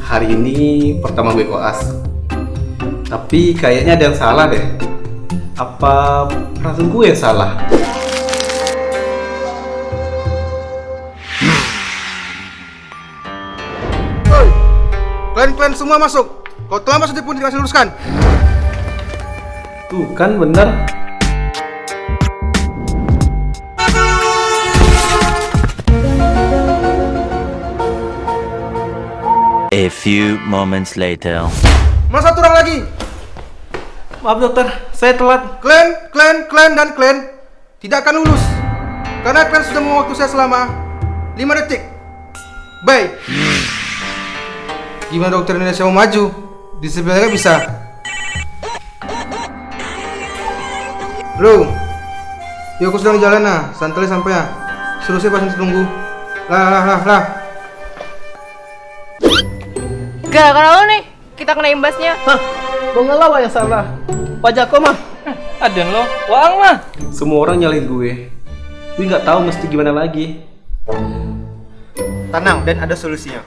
Hari ini pertama gue koas, tapi kayaknya ada yang salah deh. Apa perasaan gue yang salah? Hoi, kalian semua masuk. Kalau telah masuk pun dikasih luruskan. Tuh kan bener. A few moments later. Mana satu orang lagi? Maaf dokter, saya telat. Kalian dan kalian tidak akan lulus karena kalian sudah membuang waktu saya selama 5 detik. Bye. Gimana dokter Indonesia mau maju? Disiplinnya bisa. Bro, yuk aku sedang di jalan nah, santai sampai ya. Suruh saya pasien tunggu. Lah. Gara-gara lo nih, kita kena imbasnya. Hah? Kok ngelawa yang salah? Pajak kok mah? Aden lo, waang mah. Semua orang nyalain gue. Gue nggak tahu mesti gimana lagi. Tenang, dan ada solusinya.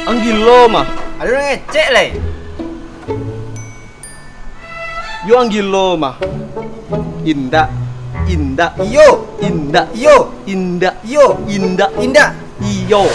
Anggil lo mah. Ada orang ngecek lah. Yo anggil lo mah. Indah. Iyo. Indah. Iyo. Indah. Iyo. Indah. Indah. Iyo.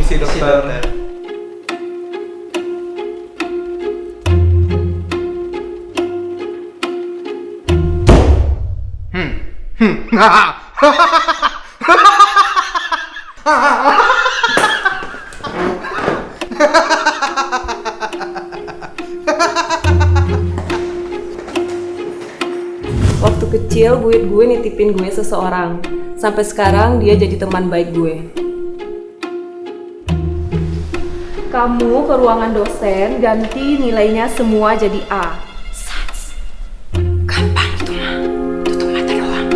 Isi dokter. Waktu kecil, buit gue nitipin gue seseorang. Sampai sekarang dia jadi teman baik gue. Kamu ke ruangan dosen, ganti nilainya semua jadi A. Sats. Gampang itu mah. Tutup mata doang.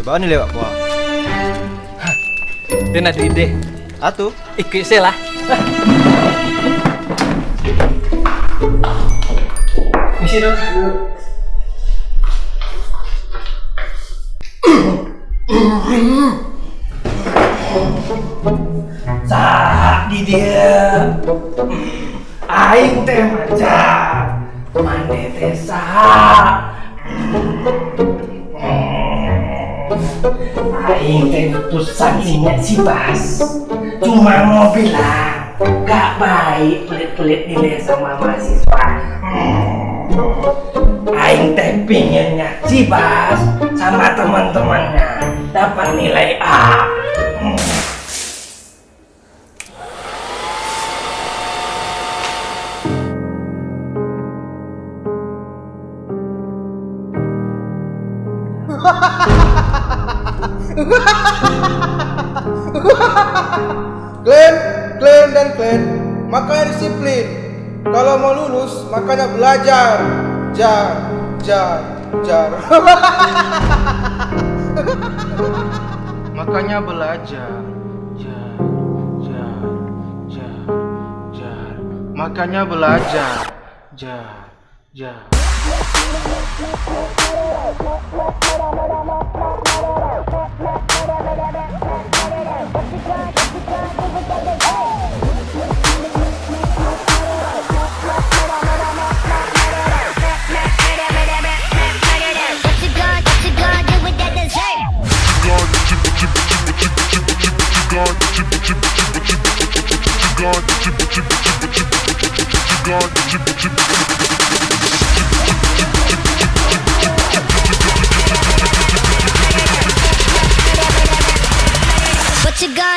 Bawa nih lewat gua. Den ada ide. Atuh. Ikut saya lah. Misi dong. Sak di dia. Aing teh maca. Mane teh saha? Aing teh putusan ini si Bas. Cuma mau bilang gak baik pelit-pelit nilai sama mahasiswa. Aing teh pinginnya si Bas sama teman-temannya dapat nilai A. Hahaha. Glenn dan Glenn, makanya disiplin. Kalau mau lulus, makanya belajar. Jar. Makanya belajar. Jar. Makanya belajar. Jar.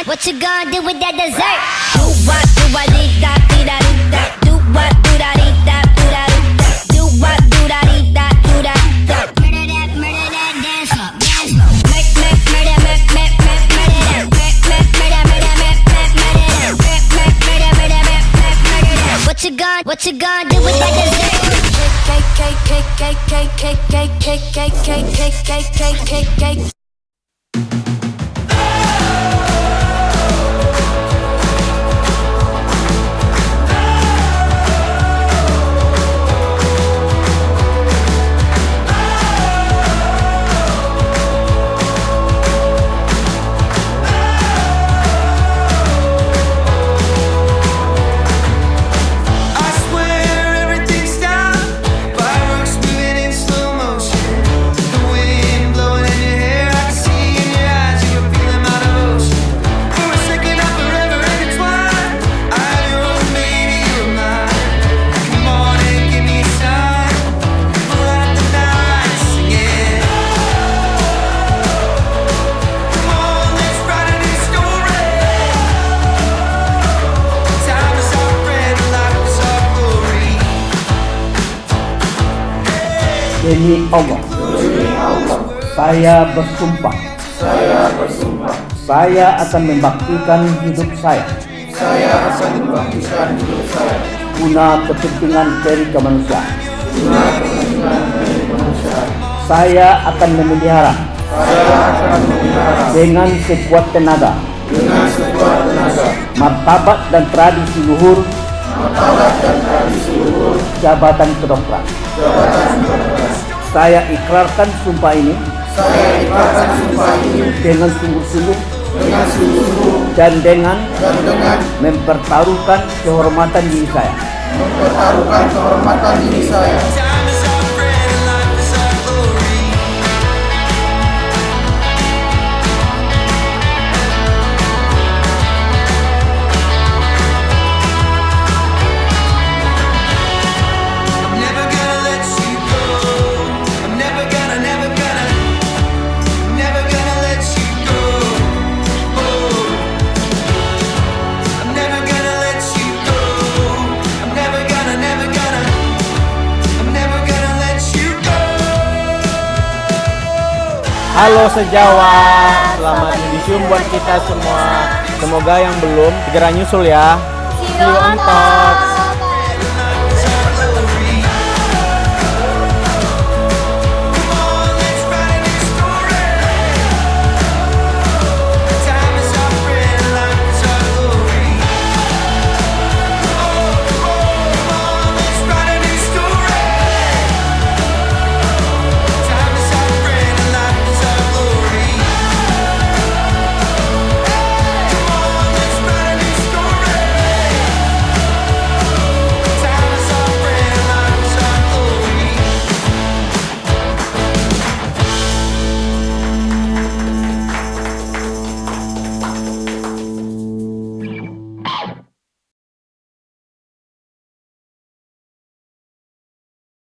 What you gonna do with that dessert? Do what, do I dee da dee da dee da. Do what, do da dee da do da dee da. Do what, do da dee da do da da. Murder that, dance up. Murder that. What you gonna do with that dessert? Cake. Demi Allah, saya bersumpah, saya akan membaktikan hidup saya, guna kepentingan dari kemanusiaan. Saya akan memelihara dengan sekuat tenaga martabat dan tradisi luhur jabatan kedokteran. Saya ikrarkan sumpah ini dengan sungguh-sungguh dan dengan mempertaruhkan kehormatan diri saya. Halo sejawat, selamat disium buat kita semua. Semoga yang belum segera nyusul ya. See you on top.